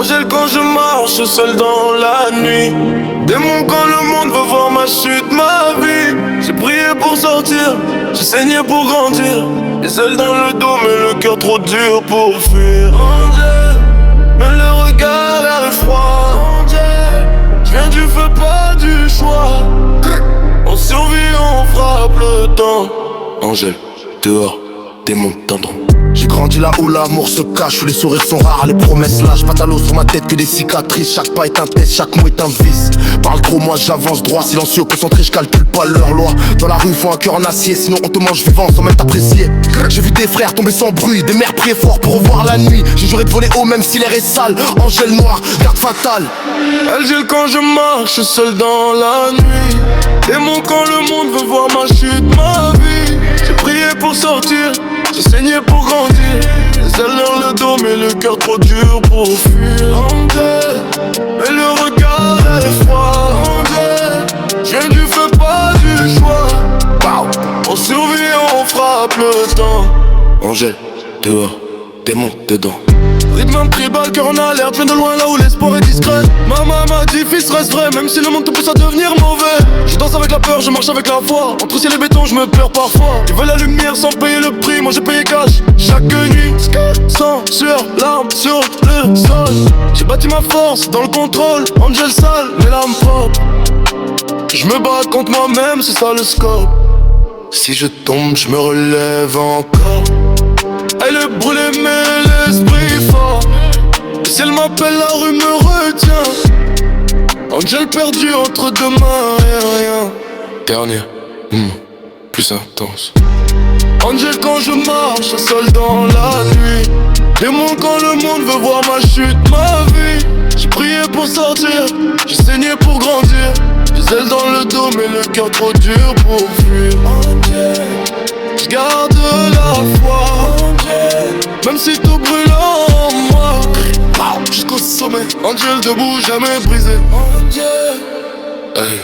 Angèle quand je marche seul dans la nuit. Démon quand le monde veut voir ma chute, ma vie. J'ai prié pour sortir, j'ai saigné pour grandir. Les ailes dans le dos mais le cœur trop dur pour fuir. Angèle, mais le regard est froid. Angèle, je viens du feu pas du choix. On survit, on frappe le temps. Angèle, dehors, démon tendron. J'ai grandi là où l'amour se cache, où les sourires sont rares, les promesses lâches. Pas à l'eau sur ma tête que des cicatrices. Chaque pas est un test, chaque mot est un vice. Parle trop, moi j'avance droit, silencieux, concentré, je calcule pas leur loi. Dans la rue, faut un cœur en acier, sinon on te mange vivant sans même t'apprécier. J'ai vu des frères tomber sans bruit, des mères prier fort pour revoir la nuit. J'ai juré de voler haut même si l'air est sale. Angèle noire, garde fatale. Elle gèle quand je marche seul dans la nuit. Démon quand le monde veut voir ma chute, ma vie. J'ai prié pour sortir, j'ai saigné pour grandir. Les ailes dans le dos mais le cœur trop dur pour fuir. Angèle, mais le regard est froid. Angèle, je viens du feu pas du choix. Wow. On survit, on frappe le temps. Angèle, dehors, démon dedans. Rythme tribal, cœur en alerte, viens de loin là où l'espoir est discret. Maman m'a dit fils reste vrai, même si le monde te pousse à devenir mauvais. Je danse avec la peur, je marche avec la foi. Entre ciel et béton, je me perds parfois. Ils veulent la lumière sans payer le prix, moi j'ai payé cash. Chaque nuit, sang sur l'arme, sur le sol. J'ai bâti ma force dans le contrôle, Angèle sale, mais l'âme propre. Je me bats contre moi-même, c'est ça le scope. Si je tombe, je me relève encore. Elle est brûlée mais l'esprit fort. Le ciel m'appelle, la rue me retient. Angèle perdue entre deux mains et rien. Dernier, plus intense. Angèle quand je marche seul dans la nuit. Démon quand le monde veut voir ma chute, ma vie. J'ai prié pour sortir, j'ai saigné pour grandir. Les ailes dans le dos mais le cœur trop dur pour fuir. Angèle, je garde la foi. Angèle, même si tout brûle en moi. Jusqu'au sommet, Angèle debout, jamais brisé. Angèle, hey,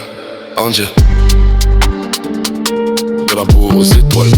Angèle, de la bourre aux étoiles.